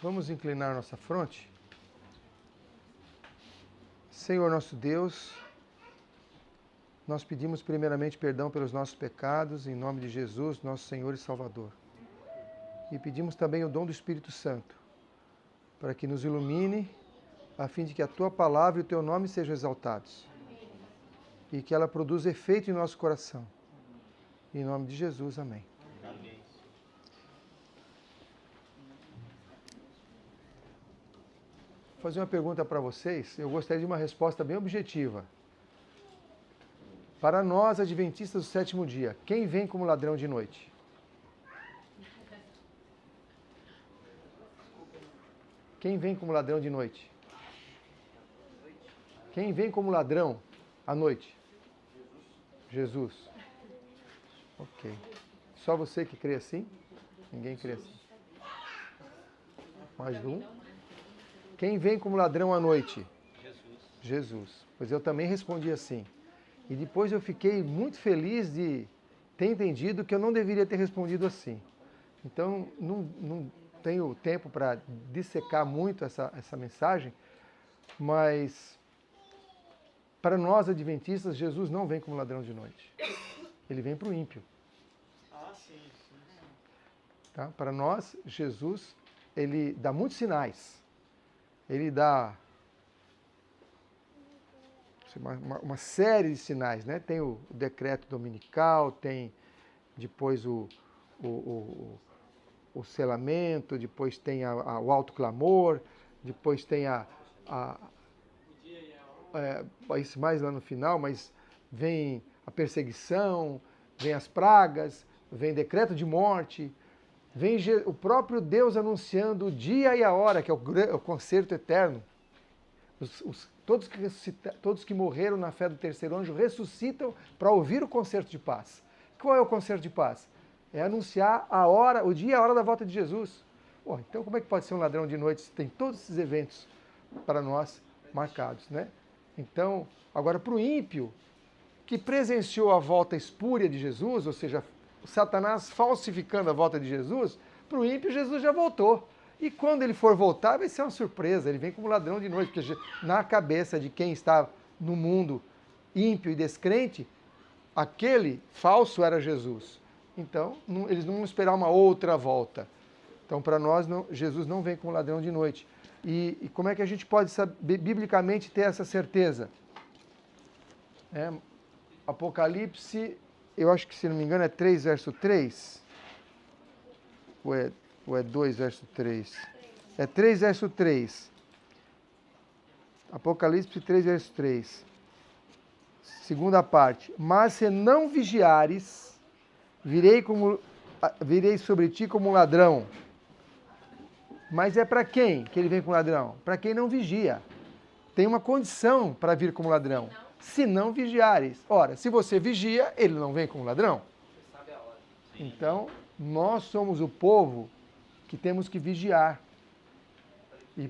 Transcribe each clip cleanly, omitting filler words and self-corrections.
Vamos inclinar nossa fronte. Senhor nosso Deus, nós pedimos primeiramente perdão pelos nossos pecados, em nome de Jesus, nosso Senhor e Salvador. E pedimos também o dom do Espírito Santo, para que nos ilumine, a fim de que a Tua palavra e o Teu nome sejam exaltados. E que ela produza efeito em nosso coração. Em nome de Jesus, amém. Amém. Vou fazer uma pergunta para vocês. Eu gostaria de uma resposta bem objetiva. Para nós, adventistas do sétimo dia, quem vem como ladrão de noite? Quem vem como ladrão de noite? Quem vem como ladrão à noite? Jesus. Ok. Só você que crê assim? Ninguém crê assim. Mais um. Quem vem como ladrão à noite? Jesus. Pois eu também respondi assim. E depois eu fiquei muito feliz de ter entendido que eu não deveria ter respondido assim. Então, não tenho tempo para dissecar muito essa mensagem, mas para nós adventistas, Jesus não vem como ladrão de noite. Ele vem para o ímpio. Ah, sim. Tá? Para nós, Jesus, ele dá muitos sinais. Ele dá uma série de sinais, né? Tem o decreto dominical, tem depois o selamento, depois tem o alto clamor, depois tem isso mais lá no final, mas vem a perseguição, vem as pragas, vem decreto de morte, vem o próprio Deus anunciando o dia e a hora, que é o concerto eterno. Todos que morreram na fé do terceiro anjo ressuscitam para ouvir o concerto de paz. Qual é o concerto de paz? É anunciar a hora, o dia e a hora da volta de Jesus. Então como é que pode ser um ladrão de noite se tem todos esses eventos para nós marcados, né? Então, agora para o ímpio, que presenciou a volta espúria de Jesus, ou seja, Satanás falsificando a volta de Jesus, para o ímpio Jesus já voltou. E quando ele for voltar, vai ser uma surpresa, ele vem como ladrão de noite, porque na cabeça de quem está no mundo ímpio e descrente, aquele falso era Jesus. Então, eles não vão esperar uma outra volta. Então, para nós, Jesus não vem como ladrão de noite. E como é que a gente pode saber, biblicamente ter essa certeza? Apocalipse, eu acho que, se não me engano, é 3, verso 3. Ou é 2, verso 3? É 3, verso 3. Apocalipse 3, verso 3. Segunda parte. Mas se não vigiares, virei sobre ti como um ladrão. Mas é para quem que ele vem como ladrão? Para quem não vigia. Tem uma condição para vir como ladrão. Se não vigiares. Ora, se você vigia, ele não vem como ladrão. Então, nós somos o povo que temos que vigiar. E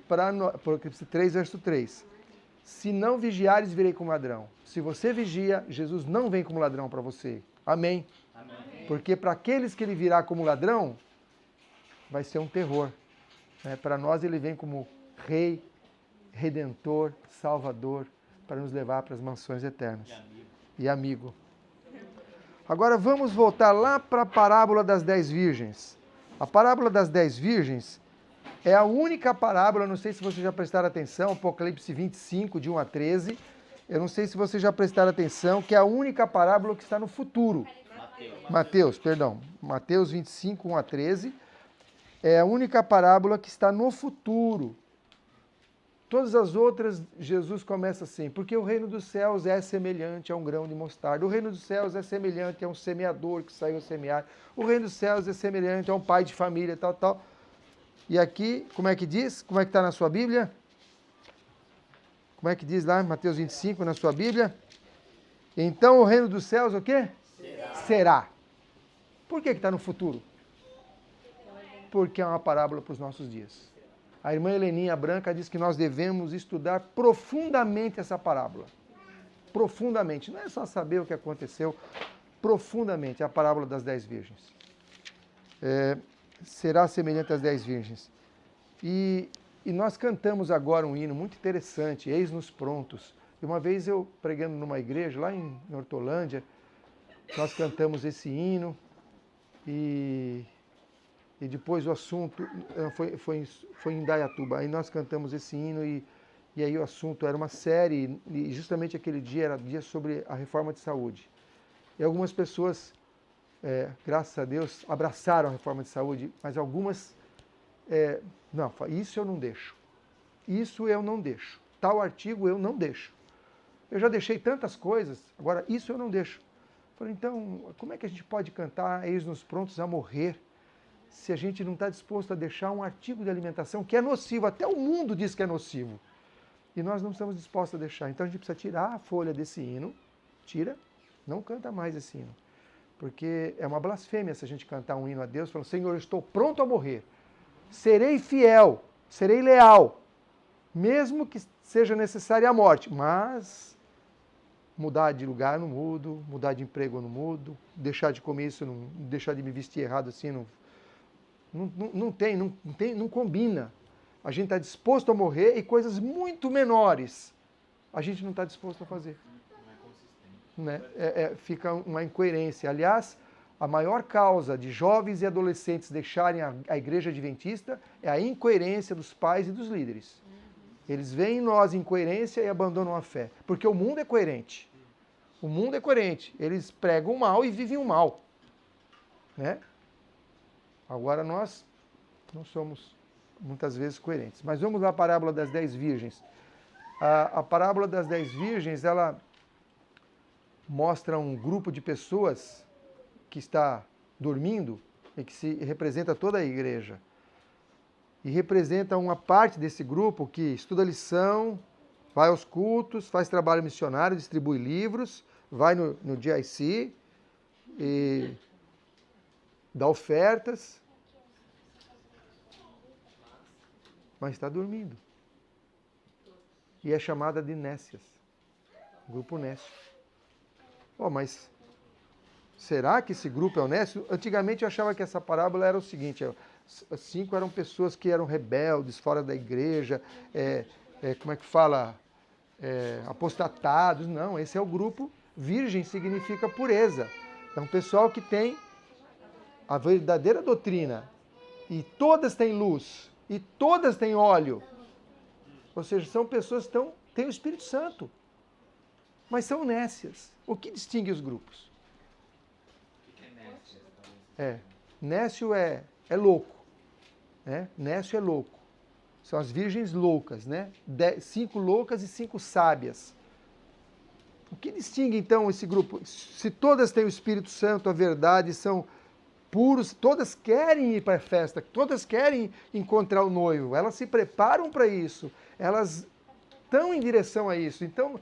Apocalipse 3, verso 3. Se não vigiares, virei como ladrão. Se você vigia, Jesus não vem como ladrão para você. Amém? Amém. Porque para aqueles que ele virá como ladrão, vai ser um terror. Para nós ele vem como Rei, Redentor, Salvador, para nos levar para as mansões eternas. E amigo. Agora vamos voltar lá para a parábola das 10 virgens. A parábola das 10 virgens é a única parábola, não sei se vocês já prestaram atenção, Apocalipse 25, de 1 a 13. Eu não sei se vocês já prestaram atenção, que é a única parábola que está no futuro. Mateus 25, 1 a 13. É a única parábola que está no futuro. Todas as outras, Jesus começa assim, porque o reino dos céus é semelhante a um grão de mostarda. O reino dos céus é semelhante a um semeador que saiu a semear. O reino dos céus é semelhante a um pai de família, tal. E aqui, como é que diz? Como é que está na sua Bíblia? Como é que diz lá, Mateus 25, na sua Bíblia? Então o reino dos céus, o quê? Será. Por que está no futuro? Porque é uma parábola para os nossos dias. A irmã Heleninha Branca diz que nós devemos estudar profundamente essa parábola. Profundamente. Não é só saber o que aconteceu. Profundamente. A parábola das 10 virgens. Será semelhante às 10 virgens. E nós cantamos agora um hino muito interessante, Eis-nos Prontos. E uma vez eu pregando numa igreja lá em Hortolândia, nós cantamos esse hino e depois o assunto foi em Indaiatuba. Aí nós cantamos esse hino e aí o assunto era uma série e justamente aquele dia era dia sobre a reforma de saúde. E algumas pessoas, graças a Deus, abraçaram a reforma de saúde, mas algumas, não, isso eu não deixo. Isso eu não deixo. Tal artigo eu não deixo. Eu já deixei tantas coisas, agora isso eu não deixo. Falei, então, como é que a gente pode cantar Eis-nos prontos a morrer se a gente não está disposto a deixar um artigo de alimentação que é nocivo, até o mundo diz que é nocivo. E nós não estamos dispostos a deixar. Então a gente precisa tirar a folha desse hino, tira, não canta mais esse hino. Porque é uma blasfêmia se a gente cantar um hino a Deus, falando, Senhor, eu estou pronto a morrer. Serei fiel, serei leal, mesmo que seja necessária a morte, mas mudar de lugar eu não mudo, mudar de emprego eu não mudo, deixar de comer isso, não, deixar de me vestir errado assim, não combina. A gente está disposto a morrer e coisas muito menores a gente não está disposto a fazer. Não é consistente. Fica uma incoerência. Aliás, a maior causa de jovens e adolescentes deixarem a igreja adventista é a incoerência dos pais e dos líderes. Eles veem em nós incoerência e abandonam a fé. Porque o mundo é coerente. O mundo é coerente. Eles pregam o mal e vivem o mal. Né? Agora nós não somos muitas vezes coerentes. Mas vamos à parábola das 10 virgens. A parábola das 10 virgens, ela mostra um grupo de pessoas que está dormindo e que se representa toda a igreja. E representa uma parte desse grupo que estuda lição, vai aos cultos, faz trabalho missionário, distribui livros, vai no GIC e dá ofertas, mas está dormindo. E é chamada de nécias, grupo nécio. Mas será que esse grupo é o nécio? Antigamente eu achava que essa parábola era o seguinte, 5 eram pessoas que eram rebeldes, fora da igreja, como é que fala? Apostatados. Não, esse é o grupo virgem, significa pureza. É um pessoal que tem a verdadeira doutrina. E todas têm luz. E todas têm óleo. Ou seja, são pessoas que têm o Espírito Santo. Mas são nécias. O que distingue os grupos? O que é nécio? Nécio é louco. Né? Nécio é louco. São as virgens loucas, né? 5 loucas e 5 sábias. O que distingue, então, esse grupo? Se todas têm o Espírito Santo, a verdade, são puros, todas querem ir para a festa, todas querem encontrar o noivo, elas se preparam para isso, elas estão em direção a isso. Então,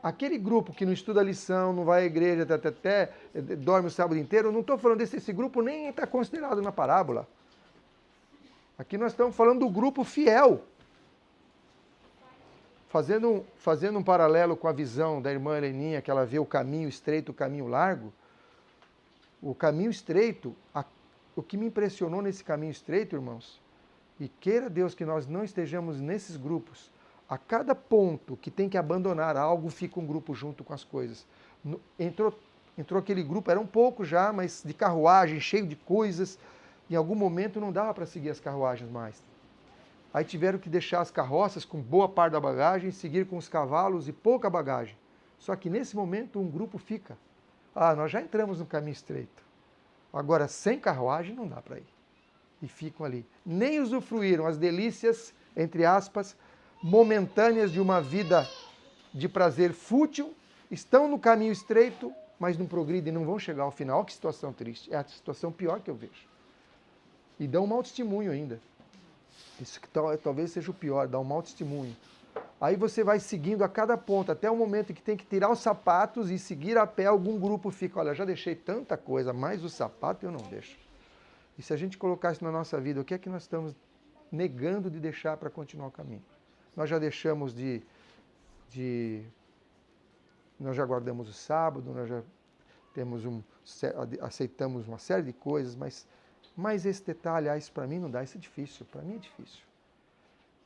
aquele grupo que não estuda a lição, não vai à igreja, dorme o sábado inteiro, eu não estou falando esse grupo nem está considerado na parábola. Aqui nós estamos falando do grupo fiel. Fazendo um paralelo com a visão da irmã Heleninha, que ela vê o caminho estreito, o caminho largo. O caminho estreito, o que me impressionou nesse caminho estreito, irmãos, e queira Deus que nós não estejamos nesses grupos, a cada ponto que tem que abandonar algo, fica um grupo junto com as coisas. Entrou aquele grupo, era um pouco já, mas de carruagem, cheio de coisas. Em algum momento não dava para seguir as carruagens mais. Aí tiveram que deixar as carroças com boa parte da bagagem, seguir com os cavalos e pouca bagagem. Só que nesse momento um grupo fica. Nós já entramos no caminho estreito. Agora, sem carruagem não dá para ir. E ficam ali. Nem usufruíram as delícias, entre aspas, momentâneas de uma vida de prazer fútil, estão no caminho estreito, mas não progridem, não vão chegar ao final. Que situação triste. É a situação pior que eu vejo. E dão um mau testemunho ainda. Isso que talvez seja o pior, dá um mau testemunho. Aí você vai seguindo a cada ponto, até o momento que tem que tirar os sapatos e seguir a pé, algum grupo fica, olha, já deixei tanta coisa, mas o sapato eu não deixo. E se a gente colocar isso na nossa vida, o que é que nós estamos negando de deixar para continuar o caminho? Nós já deixamos nós já guardamos o sábado, nós já aceitamos uma série de coisas, mas esse detalhe, isso para mim não dá, isso é difícil, para mim é difícil.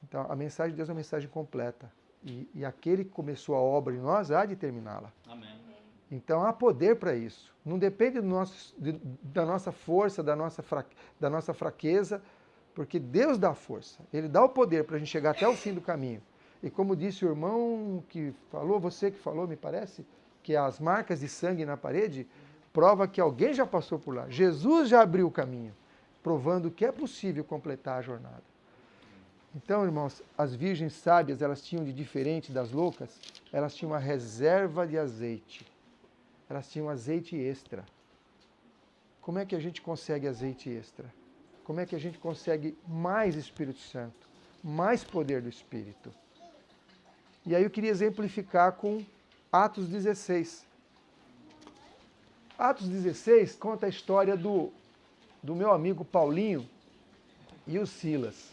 Então, a mensagem de Deus é uma mensagem completa. E aquele que começou a obra em nós há de terminá-la. Amém. Então, há poder para isso. Não depende da nossa força, da nossa fraqueza, porque Deus dá força. Ele dá o poder para a gente chegar até o fim do caminho. E como disse o irmão que falou, você que falou, me parece, que as marcas de sangue na parede prova que alguém já passou por lá. Jesus já abriu o caminho, provando que é possível completar a jornada. Então, irmãos, as virgens sábias, elas tinham de diferente das loucas, elas tinham uma reserva de azeite. Elas tinham azeite extra. Como é que a gente consegue azeite extra? Como é que a gente consegue mais Espírito Santo? Mais poder do Espírito? E aí eu queria exemplificar com Atos 16. Atos 16 conta a história do meu amigo Paulinho e o Silas.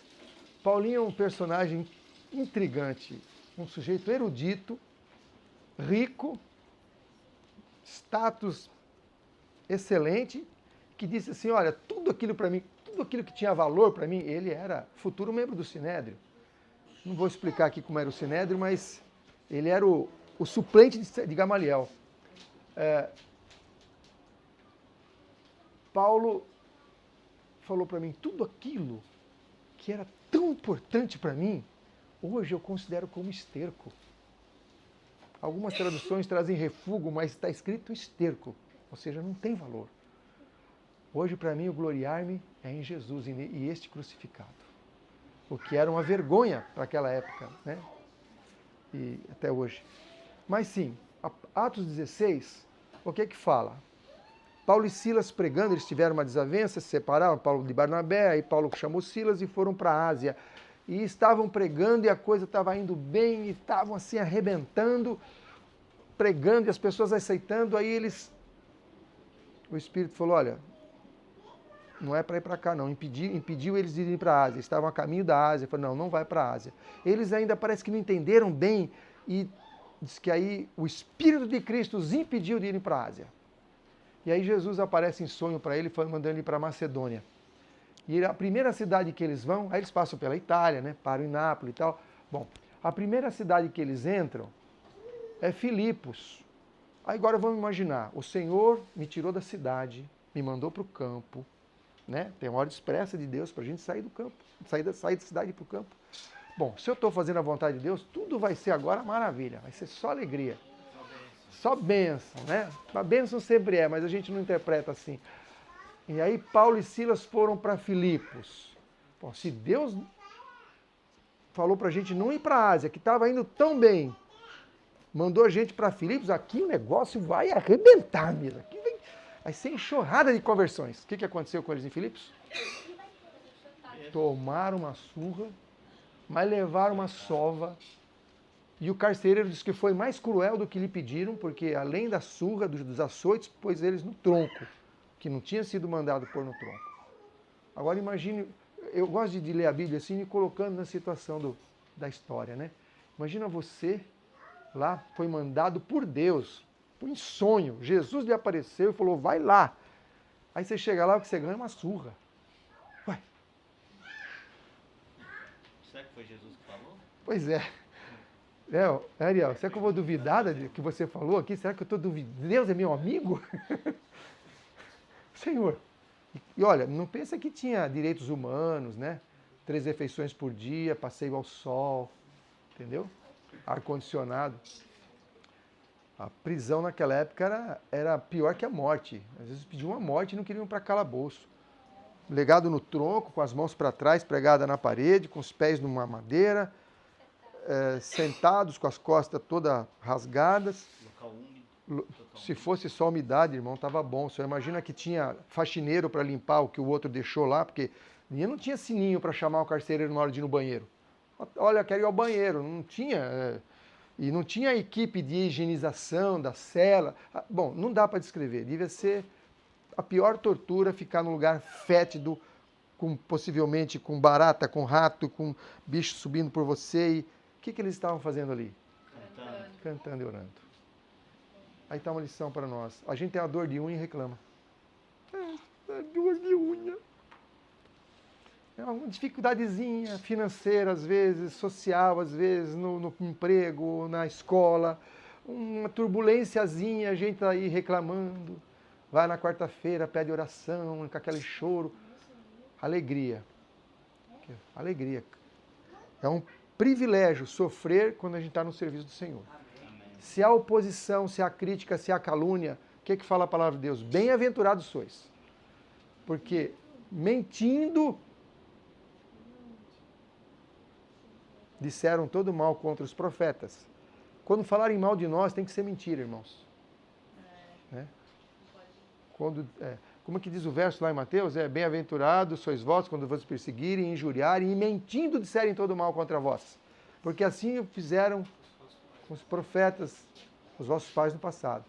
Paulinho é um personagem intrigante, um sujeito erudito, rico, status excelente, que disse assim, olha, tudo aquilo para mim, tudo aquilo que tinha valor para mim, ele era futuro membro do Sinédrio. Não vou explicar aqui como era o Sinédrio, mas ele era o suplente de Gamaliel. Paulo falou para mim, tudo aquilo que era tão importante para mim, hoje eu considero como esterco. Algumas traduções trazem refúgio, mas está escrito esterco, ou seja, não tem valor. Hoje, para mim, o gloriar-me é em Jesus e este crucificado. O que era uma vergonha para aquela época, né? E até hoje. Mas sim, Atos 16, o que é que fala? Paulo e Silas pregando, eles tiveram uma desavença, se separaram, Paulo de Barnabé, aí Paulo chamou Silas e foram para a Ásia. E estavam pregando e a coisa estava indo bem, e estavam assim arrebentando, pregando e as pessoas aceitando, aí o Espírito falou, olha, não é para ir para cá não, impediu eles de irem para a Ásia, estavam a caminho da Ásia, falou, não vai para a Ásia. Eles ainda parece que não entenderam bem e diz que aí o Espírito de Cristo os impediu de irem para a Ásia. E aí Jesus aparece em sonho para ele, mandando ele para Macedônia. E a primeira cidade que eles vão, aí eles passam pela Itália, né, param em Nápoles e tal. Bom, a primeira cidade que eles entram é Filipos. Aí agora vamos imaginar, o Senhor me tirou da cidade, me mandou para o campo, né? Tem uma hora expressa de Deus para a gente sair do campo, sair da cidade para o campo. Bom, se eu estou fazendo a vontade de Deus, tudo vai ser agora maravilha, vai ser só alegria. Só bênção, né? A bênção sempre é, mas a gente não interpreta assim. E aí Paulo e Silas foram para Filipos. Bom, se Deus falou para a gente não ir para a Ásia, que estava indo tão bem, mandou a gente para Filipos, aqui o negócio vai arrebentar mesmo. Aqui vai ser enxurrada de conversões. O que aconteceu com eles em Filipos? Tomaram uma surra, mas levaram uma sova. E o carcereiro disse que foi mais cruel do que lhe pediram, porque além da surra, dos açoites, pôs eles no tronco, que não tinha sido mandado pôr no tronco. Agora imagine, eu gosto de ler a Bíblia assim, me colocando na situação da história, né? Imagina você, lá, foi mandado por Deus, em sonho. Jesus lhe apareceu e falou, vai lá. Aí você chega lá, o que você ganha é uma surra. Ué. Será que foi Jesus que falou? Pois é. Ariel, será que eu vou duvidar do que você falou aqui? Será que eu estou duvidando? Deus é meu amigo? Senhor. E olha, não pensa que tinha direitos humanos, né? 3 refeições por dia, passeio ao sol, entendeu? Ar-condicionado. A prisão naquela época era pior que a morte. Às vezes pediam a morte e não queriam ir para calabouço. Legado no tronco, com as mãos para trás, pregada na parede, com os pés numa madeira, sentados com as costas todas rasgadas. Local úmido. Se fosse só umidade, irmão, estava bom. Você imagina que tinha faxineiro para limpar o que o outro deixou lá, porque não tinha sininho para chamar o carcereiro na hora de ir no banheiro. Olha, quero ir ao banheiro. Não tinha. E não tinha equipe de higienização da cela. Bom, não dá para descrever. Devia ser a pior tortura ficar num lugar fétido, possivelmente com barata, com rato, com bicho subindo por você. E o que eles estavam fazendo ali? Cantando e orando. Aí está uma lição para nós. A gente tem uma dor de unha e reclama. Dor de unha. É uma dificuldadezinha financeira, às vezes, social, às vezes, no emprego, na escola. Uma turbulênciazinha, a gente está aí reclamando. Vai na quarta-feira, pede oração, com aquele choro. Alegria. Alegria. É um privilégio sofrer quando a gente está no serviço do Senhor. Se há oposição, se há crítica, se há calúnia, o que fala a palavra de Deus? Bem-aventurados sois. Porque mentindo, disseram todo mal contra os profetas. Quando falarem mal de nós, tem que ser mentira, irmãos. Né? Como é que diz o verso lá em Mateus? Bem-aventurados sois vós quando vos perseguirem, injuriarem e mentindo disserem todo mal contra vós. Porque assim fizeram com os profetas, os vossos pais no passado.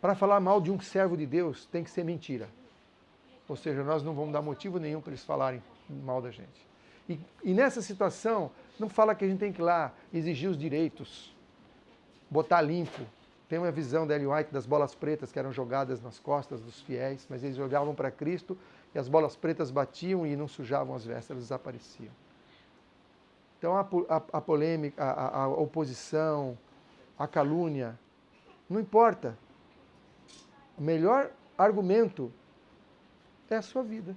Para falar mal de um servo de Deus, tem que ser mentira. Ou seja, nós não vamos dar motivo nenhum para eles falarem mal da gente. E nessa situação, não fala que a gente tem que ir lá exigir os direitos, botar limpo. Tem uma visão da Ellen White das bolas pretas que eram jogadas nas costas dos fiéis, mas eles olhavam para Cristo e as bolas pretas batiam e não sujavam as vestes, elas desapareciam. Então a polêmica, a oposição, a calúnia, não importa. O melhor argumento é a sua vida.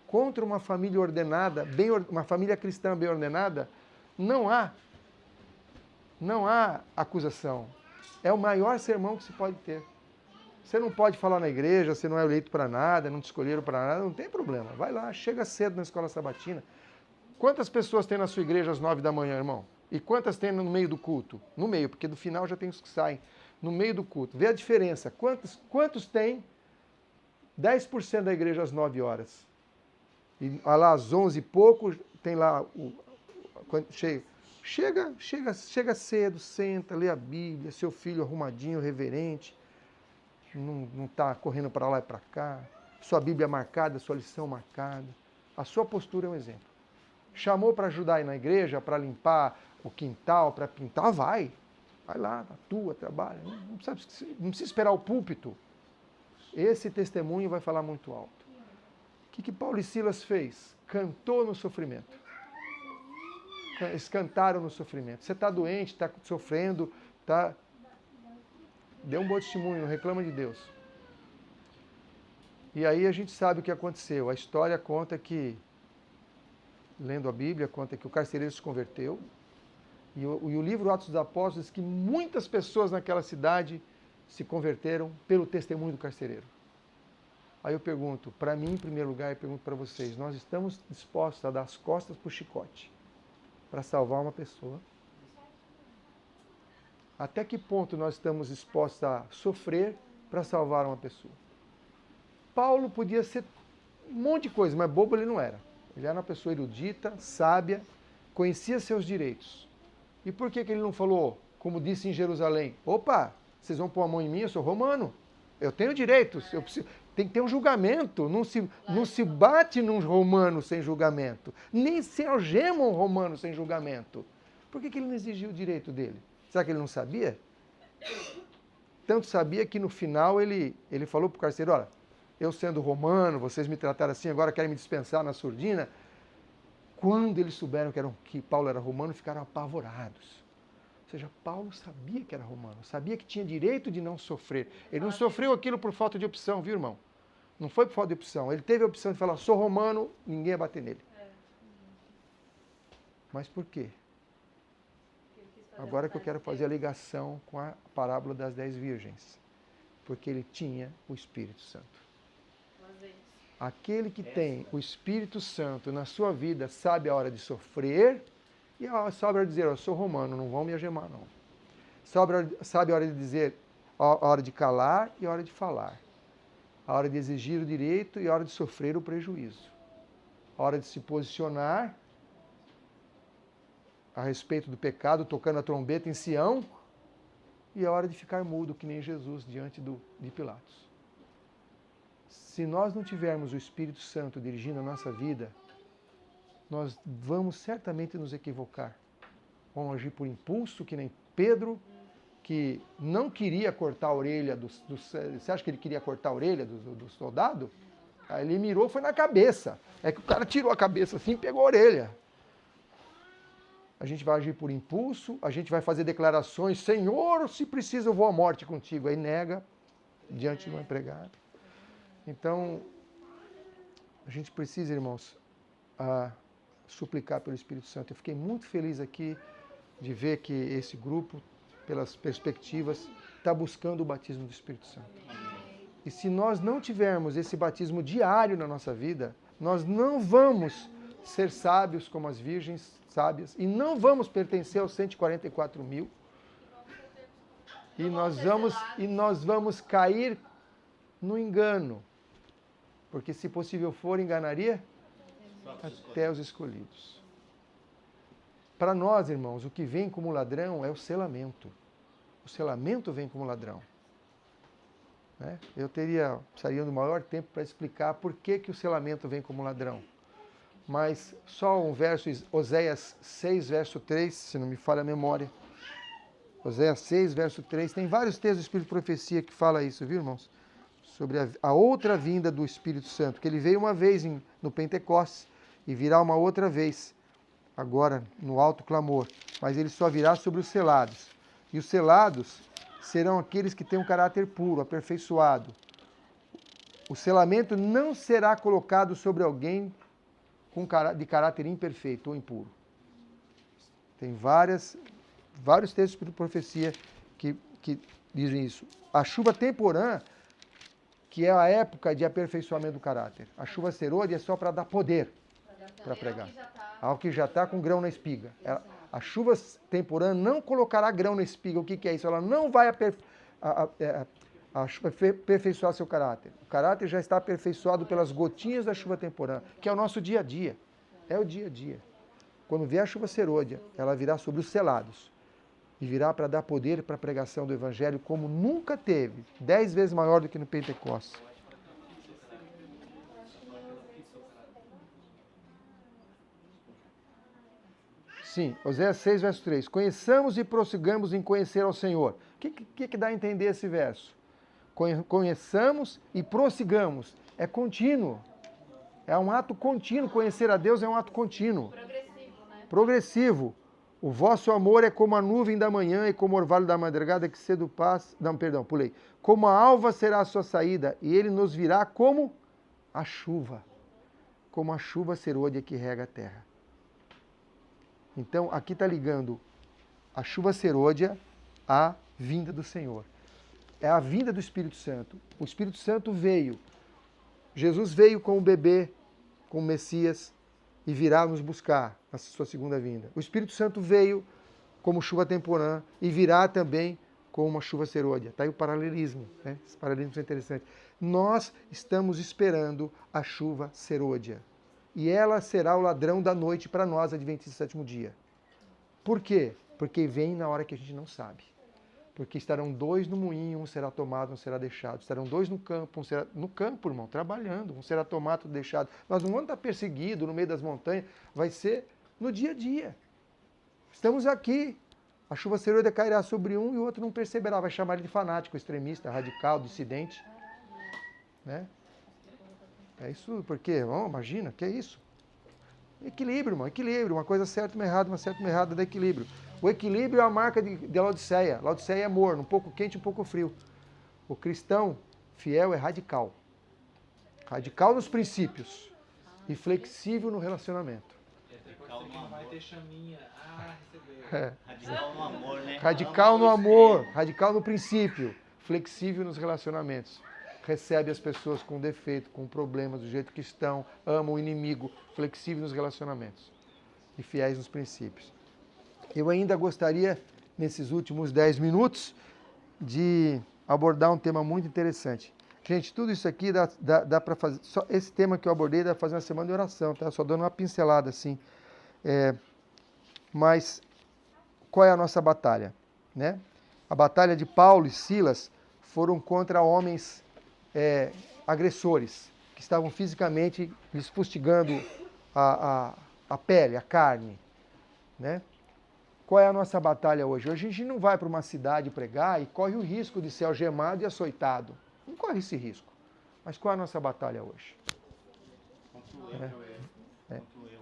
Contra uma família ordenada, uma família cristã bem ordenada, não há acusação. É o maior sermão que se pode ter. Você não pode falar na igreja, você não é eleito para nada, não te escolheram para nada, não tem problema. Vai lá, chega cedo na escola sabatina. Quantas pessoas tem na sua igreja às 9 da manhã, irmão? E quantas tem no meio do culto? No meio, porque do final já tem os que saem. No meio do culto. Vê a diferença. Quantos tem 10% da igreja às 9 horas? E lá às 11 e pouco, tem lá cheio. Chega cedo, senta, lê a Bíblia, seu filho arrumadinho, reverente, não está correndo para lá e para cá, sua Bíblia marcada, sua lição marcada. A sua postura é um exemplo. Chamou para ajudar aí na igreja, para limpar o quintal, para pintar, vai lá, atua, trabalha. Não precisa esperar o púlpito. Esse testemunho vai falar muito alto. O que Paulo e Silas fez? Cantou no sofrimento. Eles cantaram no sofrimento. Você está doente, está sofrendo, dê um bom testemunho, não reclama de Deus. E aí a gente sabe o que aconteceu. A história conta que, lendo a Bíblia, conta que o carcereiro se converteu. E o livro Atos dos Apóstolos diz que muitas pessoas naquela cidade se converteram pelo testemunho do carcereiro. Aí eu pergunto, para mim, em primeiro lugar, eu pergunto para vocês, nós estamos dispostos a dar as costas para o chicote para salvar uma pessoa? Até que ponto nós estamos dispostos a sofrer para salvar uma pessoa? Paulo podia ser um monte de coisa, mas bobo ele não era. Ele era uma pessoa erudita, sábia, conhecia seus direitos. E por que ele não falou, como disse em Jerusalém, opa, vocês vão pôr a mão em mim, eu sou romano, eu tenho direitos, tem que ter um julgamento, não se bate num romano sem julgamento, nem se algema um romano sem julgamento. Por que ele não exigiu o direito dele? Será que ele não sabia? Tanto sabia que no final ele falou para o carcereiro, olha, eu sendo romano, vocês me trataram assim, agora querem me dispensar na surdina. Quando eles souberam que Paulo era romano, ficaram apavorados. Ou seja, Paulo sabia que era romano, sabia que tinha direito de não sofrer. Ele não sofreu aquilo por falta de opção, viu, irmão? Não foi por falta de opção. Ele teve a opção de falar, sou romano, ninguém ia bater nele. Mas por quê? Agora que eu quero fazer a ligação com a parábola das 10 virgens. Porque ele tinha o Espírito Santo. Aquele que tem o Espírito Santo na sua vida sabe a hora de sofrer e sabe a hora de dizer, eu sou romano, não vão me algemar não. Sabe a hora de dizer, a hora de calar e a hora de falar. A hora de exigir o direito e a hora de sofrer o prejuízo. A hora de se posicionar a respeito do pecado, tocando a trombeta em Sião, e a hora de ficar mudo, que nem Jesus, diante de Pilatos. Se nós não tivermos o Espírito Santo dirigindo a nossa vida, nós vamos certamente nos equivocar. Vamos agir por impulso, que nem Pedro, que não queria cortar a orelha você acha que ele queria cortar a orelha do soldado? Aí ele mirou, foi na cabeça. É que o cara tirou a cabeça assim e pegou a orelha. A gente vai agir por impulso, a gente vai fazer declarações, Senhor, se precisa eu vou à morte contigo. Aí nega diante de um empregado. Então, a gente precisa, irmãos, suplicar pelo Espírito Santo. Eu fiquei muito feliz aqui de ver que esse grupo, pelas perspectivas, está buscando o batismo do Espírito Santo. E se nós não tivermos esse batismo diário na nossa vida, nós não vamos ser sábios como as virgens sábias e não vamos pertencer aos 144 mil. E nós vamos cair no engano. Porque se possível for, enganaria até os escolhidos. Para nós, irmãos, o que vem como ladrão é o selamento. O selamento vem como ladrão. Né? Eu precisaria do maior tempo para explicar por que o selamento vem como ladrão. Mas só um verso, Oséias 6, verso 3, se não me falha a memória. Oséias 6, verso 3, tem vários textos do Espírito de Profecia que fala isso, viu, irmãos? Sobre a outra vinda do Espírito Santo, que ele veio uma vez no Pentecostes e virá uma outra vez, agora no alto clamor, mas ele só virá sobre os selados. E os selados serão aqueles que têm um caráter puro, aperfeiçoado. O selamento não será colocado sobre alguém de caráter imperfeito ou impuro. Tem vários textos de profecia que dizem isso. A chuva temporã, que é a época de aperfeiçoamento do caráter. A chuva serôdia é só para dar poder para pregar. Ao que já está com grão na espiga. A chuva temporã não colocará grão na espiga. O que é isso? Ela não vai aperfeiçoar seu caráter. O caráter já está aperfeiçoado pelas gotinhas da chuva temporã, que é o nosso dia a dia. É o dia a dia. Quando vier a chuva serôdia, ela virá sobre os selados. E virá para dar poder para a pregação do Evangelho como nunca teve. 10 vezes maior do que no Pentecostes. Sim, Oséias 6, verso 3. Conheçamos e prossigamos em conhecer ao Senhor. O que dá a entender esse verso? Conheçamos e prossigamos. É contínuo. É um ato contínuo. Conhecer a Deus é um ato contínuo. Progressivo, né? Progressivo. O vosso amor é como a nuvem da manhã e como o orvalho da madrugada que cedo passa. Não, perdão, pulei. Como a alva será a sua saída, e ele nos virá como a chuva. Como a chuva serôdia que rega a terra. Então, aqui está ligando a chuva serôdia à vinda do Senhor. É a vinda do Espírito Santo. O Espírito Santo veio. Jesus veio com o bebê, com o Messias, e virá nos buscar na sua segunda vinda. O Espírito Santo veio como chuva temporã e virá também como uma chuva serôdia. Está aí o paralelismo, né? Esse paralelismo é interessante. Nós estamos esperando a chuva serôdia. E ela será o ladrão da noite para nós, adventistas do sétimo dia. Por quê? Porque vem na hora que a gente não sabe. Porque estarão 2 no moinho, um será tomado, um será deixado. Estarão 2 no campo, um será... No campo, irmão, trabalhando, um será tomado, outro deixado. Nós não vamos estar perseguidos no meio das montanhas, vai ser no dia a dia. Estamos aqui. A chuva serôdia cairá sobre um e o outro não perceberá. Vai chamar ele de fanático, extremista, radical, dissidente. Né? É isso, porque, imagina, que é isso? Equilíbrio, irmão, equilíbrio. Uma coisa certa, uma errada, uma certa, uma errada, dá equilíbrio. O equilíbrio é a marca de Laodiceia. Laodiceia é morno, um pouco quente, um pouco frio. O cristão fiel é radical. Radical nos princípios e flexível no relacionamento. Não vai ter chaminha. Recebeu. Radical no amor, né? Radical no amor, radical no princípio, flexível nos relacionamentos. Recebe as pessoas com defeito, com problemas, do jeito que estão, ama o inimigo, flexível nos relacionamentos e fiéis nos princípios. Eu ainda gostaria, nesses últimos 10 minutos, de abordar um tema muito interessante. Gente, tudo isso aqui dá para fazer... Só esse tema que eu abordei dá para fazer uma semana de oração, tá? Só dando uma pincelada assim. Mas qual é a nossa batalha? Né? A batalha de Paulo e Silas foram contra homens agressores, que estavam fisicamente lhes fustigando a pele, a carne. Né? Qual é a nossa batalha hoje? Hoje a gente não vai para uma cidade pregar e corre o risco de ser algemado e açoitado. Não corre esse risco. Mas qual é a nossa batalha hoje? Contra o eu.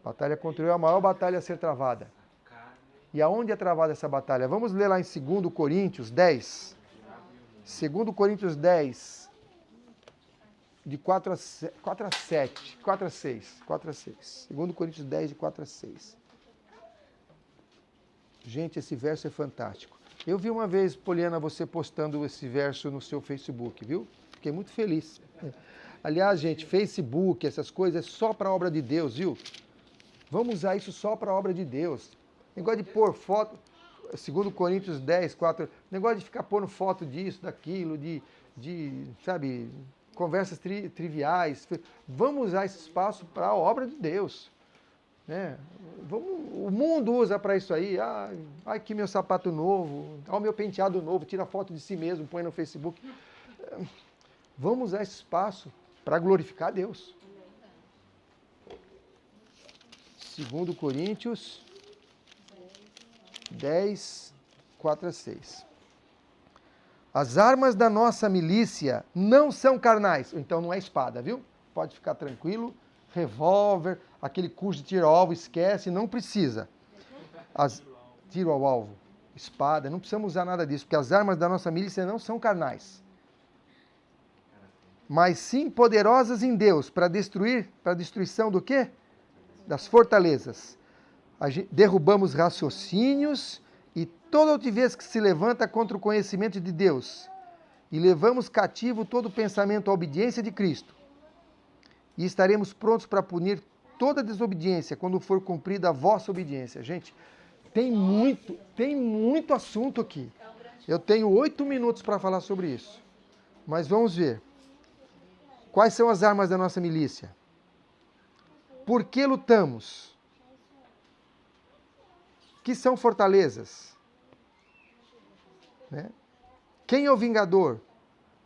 Batalha contra o eu é a maior batalha a ser travada. E aonde é travada essa batalha? Vamos ler lá em 2 Coríntios 10. 2 Coríntios 10, de 4 a 7, 4 a 6. 2 Coríntios 10, de 4 a 6. Gente, esse verso é fantástico. Eu vi uma vez, Poliana, você postando esse verso no seu Facebook, viu? Fiquei muito feliz. Aliás, gente, Facebook, essas coisas, é só para a obra de Deus, viu? Vamos usar isso só para a obra de Deus. Negócio de pôr foto, 2 Coríntios 10, 4, negócio de ficar pondo foto disso, daquilo, sabe, conversas triviais. Vamos usar esse espaço para a obra de Deus. Né? O mundo usa para isso aí. Ai, que meu sapato novo, olha o meu penteado novo, tira foto de si mesmo, põe no Facebook. Vamos usar esse espaço para glorificar a Deus. 2 Coríntios 10, 4 a 6. As armas da nossa milícia não são carnais. Então não é espada, viu? Pode ficar tranquilo. Revólver, aquele curso de tiro ao alvo, esquece, não precisa. Tiro ao alvo, espada, não precisamos usar nada disso, porque as armas da nossa milícia não são carnais. Mas sim poderosas em Deus, para destruição do quê? Das fortalezas. Derrubamos raciocínios e toda altivez que se levanta contra o conhecimento de Deus. E levamos cativo todo pensamento à obediência de Cristo. E estaremos prontos para punir toda desobediência quando for cumprida a vossa obediência. Gente, tem muito assunto aqui. Eu tenho 8 minutos para falar sobre isso. Mas vamos ver. Quais são as armas da nossa milícia? Por que lutamos? Que são fortalezas? Né? Quem é o vingador?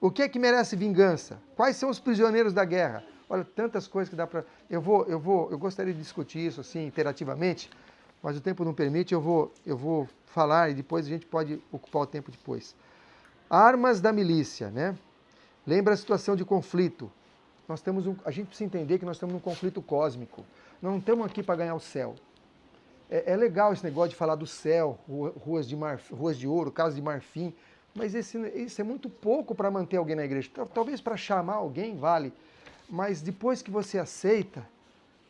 O que é que merece vingança? Quais são os prisioneiros da guerra? Olha, tantas coisas que dá para... Eu gostaria de discutir isso assim, interativamente, mas o tempo não permite, eu vou falar e depois a gente pode ocupar o tempo depois. Armas da milícia, né? Lembra a situação de conflito. A gente precisa entender que nós estamos num conflito cósmico. Nós não estamos aqui para ganhar o céu. É legal esse negócio de falar do céu, ruas de ouro, casas de marfim, mas isso é muito pouco para manter alguém na igreja. Talvez para chamar alguém vale, mas depois que você aceita,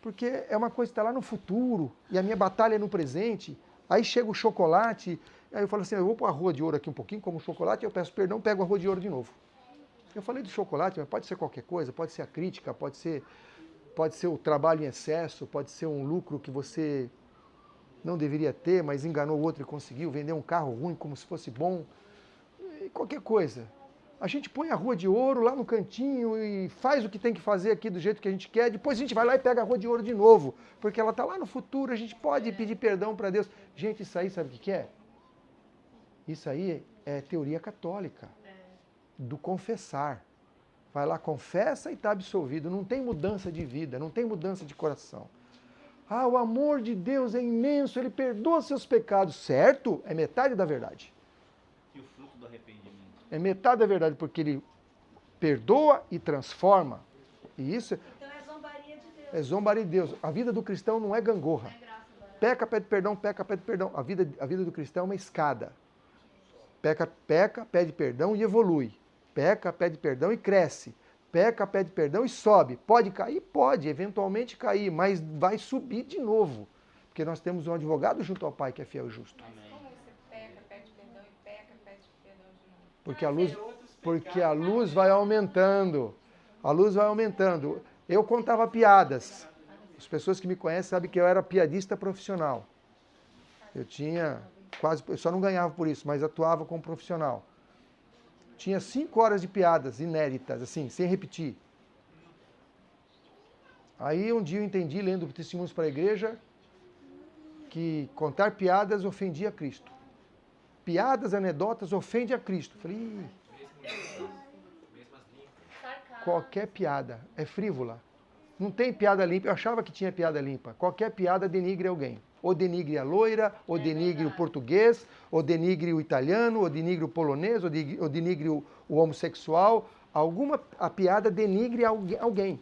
porque é uma coisa que está lá no futuro, e a minha batalha é no presente, aí chega o chocolate, aí eu falo assim, eu vou pôr a rua de ouro aqui um pouquinho, como chocolate, eu peço perdão, pego a rua de ouro de novo. Eu falei do chocolate, mas pode ser qualquer coisa, pode ser a crítica, pode ser o trabalho em excesso, pode ser um lucro que você não deveria ter, mas enganou o outro e conseguiu, vender um carro ruim como se fosse bom, qualquer coisa. A gente põe a rua de ouro lá no cantinho e faz o que tem que fazer aqui do jeito que a gente quer, depois a gente vai lá e pega a rua de ouro de novo, porque ela está lá no futuro, a gente pode pedir perdão para Deus. Gente, isso aí sabe o que é? Isso aí é teoria católica, do confessar. Vai lá, confessa e está absolvido, não tem mudança de vida, não tem mudança de coração. O amor de Deus é imenso, Ele perdoa seus pecados, certo? É metade da verdade. E o fruto do arrependimento? É metade da verdade, porque Ele perdoa e transforma. E isso então é zombaria de Deus. é zombaria de Deus. A vida do cristão não é gangorra. Peca, pede perdão, peca, pede perdão. A vida do cristão é uma escada. Peca, pede perdão e evolui. Peca, pede perdão e cresce. Peca, pede perdão e sobe. Pode cair? Pode, eventualmente cair, mas vai subir de novo. Porque nós temos um advogado junto ao Pai que é fiel e justo. Mas como você peca, pede perdão e peca, pede perdão de novo? Porque a luz vai aumentando. A luz vai aumentando. Eu contava piadas. As pessoas que me conhecem sabem que eu era piadista profissional. Eu só não ganhava por isso, mas atuava como profissional. Tinha 5 horas de piadas inéditas, assim, sem repetir. Aí um dia eu entendi, lendo testemunhos para a igreja, que contar piadas ofendia a Cristo. Piadas, anedotas ofende a Cristo. Falei, qualquer piada é frívola. Não tem piada limpa. Eu achava que tinha piada limpa. Qualquer piada denigre alguém. Ou denigre a loira, ou denigre o português, ou denigre o italiano, ou denigre o polonês, ou denigre o homossexual. A piada denigre alguém.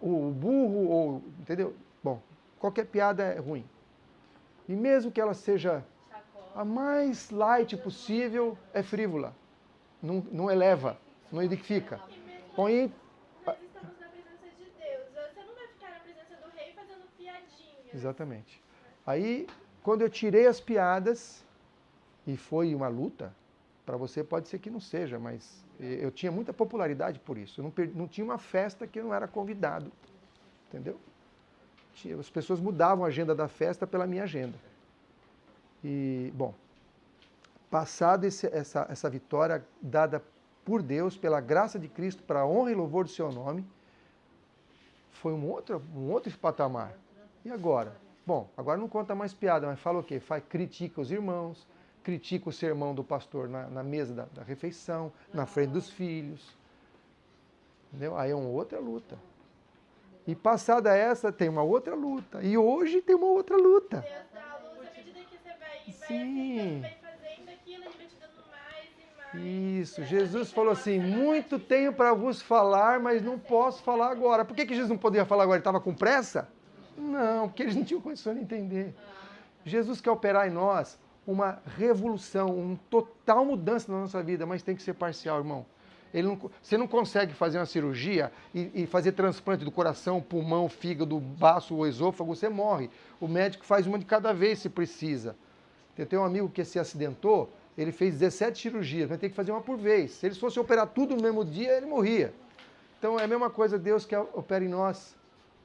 o burro, ou, entendeu? Bom, qualquer piada é ruim. E mesmo que ela seja a mais light possível, é frívola. Não eleva, não edifica. Põe. Nós estamos na presença de Deus. Você não vai ficar na presença do rei fazendo piadinha. Exatamente. Aí, quando eu tirei as piadas, e foi uma luta, para você pode ser que não seja, mas eu tinha muita popularidade por isso. Eu não tinha uma festa que eu não era convidado. Entendeu? As pessoas mudavam a agenda da festa pela minha agenda. E, bom, passado essa vitória dada por Deus, pela graça de Cristo, para a honra e louvor do seu nome, foi um outro patamar. E agora? Bom, agora não conta mais piada, mas fala o quê? Critica os irmãos, critica o sermão do pastor na mesa da refeição, na frente dos filhos. Entendeu? Aí é uma outra luta. E passada essa, tem uma outra luta. E hoje tem uma outra luta. Deus dá a luz à medida que você vai Sim. vai fazendo aquilo, ele vai te dando mais e mais. Isso, Jesus falou assim, muito tenho para vos falar, mas não posso falar agora. Por que Jesus não podia falar agora? Ele estava com pressa? Não, porque eles não tinham condição de entender. Jesus quer operar em nós uma revolução, uma total mudança na nossa vida, mas tem que ser parcial, irmão. Você não consegue fazer uma cirurgia e fazer transplante do coração, pulmão, fígado, baço ou esôfago, você morre. O médico faz uma de cada vez se precisa. Eu tenho um amigo que se acidentou, ele fez 17 cirurgias, vai ter que fazer uma por vez. Se ele fosse operar tudo no mesmo dia, ele morria. Então é a mesma coisa, Deus quer operar em nós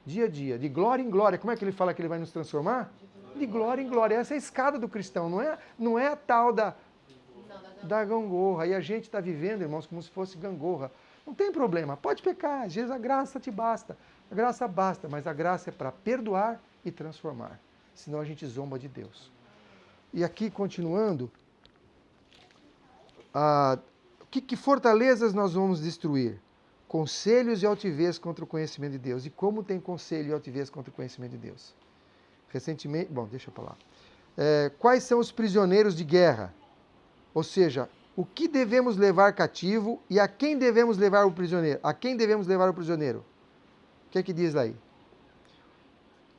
dia a dia, de glória em glória. Como é que ele fala que ele vai nos transformar? De glória em glória. Essa é a escada do cristão, não é a tal da gangorra. E a gente está vivendo, irmãos, como se fosse gangorra. Não tem problema, pode pecar, Jesus, a graça te basta. A graça basta, mas a graça é para perdoar e transformar. Senão a gente zomba de Deus. E aqui, continuando, que fortalezas nós vamos destruir? Conselhos e altivez contra o conhecimento de Deus. E como tem conselho e altivez contra o conhecimento de Deus? Recentemente, bom, deixa eu falar. Quais são os prisioneiros de guerra? Ou seja, o que devemos levar cativo e a quem devemos levar o prisioneiro? A quem devemos levar o prisioneiro? O que é que diz aí?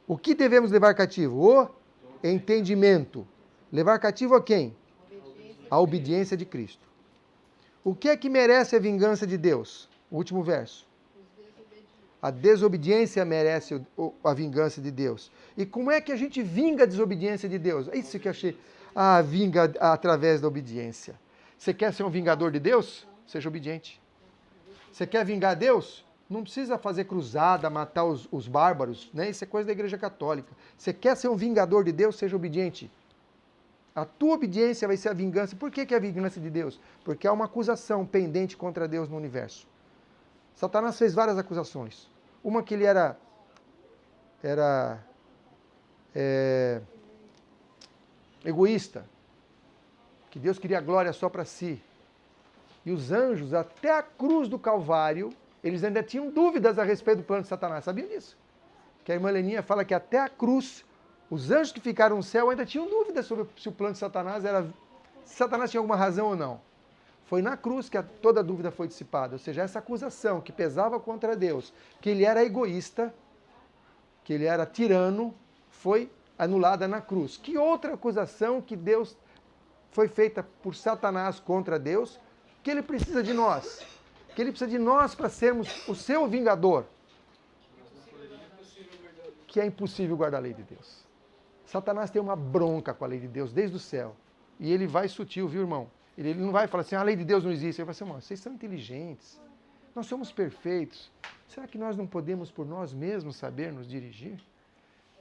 O que devemos levar cativo? O entendimento. Levar cativo a quem? A obediência de Cristo. O que é que merece a vingança de Deus? O último verso. A desobediência merece a vingança de Deus. E como é que a gente vinga a desobediência de Deus? É isso que eu achei. Vinga através da obediência. Você quer ser um vingador de Deus? Seja obediente. Você quer vingar Deus? Não precisa fazer cruzada, matar os bárbaros, né? Isso é coisa da Igreja Católica. Você quer ser um vingador de Deus? Seja obediente. A tua obediência vai ser a vingança. Por que é a vingança de Deus? Porque há uma acusação pendente contra Deus no universo. Satanás fez várias acusações. Uma que ele era egoísta, que Deus queria glória só para si. E os anjos, até a cruz do Calvário, eles ainda tinham dúvidas a respeito do plano de Satanás. Sabiam disso? Que a irmã Leninha fala que até a cruz, os anjos que ficaram no céu ainda tinham dúvidas sobre se o plano de Satanás era... Se Satanás tinha alguma razão ou não. Foi na cruz que toda a dúvida foi dissipada. Ou seja, essa acusação que pesava contra Deus, que ele era egoísta, que ele era tirano, foi anulada na cruz. Que outra acusação que Deus foi feita por Satanás contra Deus, que ele precisa de nós. Que ele precisa de nós para sermos o seu vingador. Que é impossível guardar a lei de Deus. Satanás tem uma bronca com a lei de Deus desde o céu. E ele vai sutil, viu, irmão? Ele não vai falar assim, a lei de Deus não existe. Ele vai assim, irmão, vocês são inteligentes. Nós somos perfeitos. Será que nós não podemos por nós mesmos saber nos dirigir?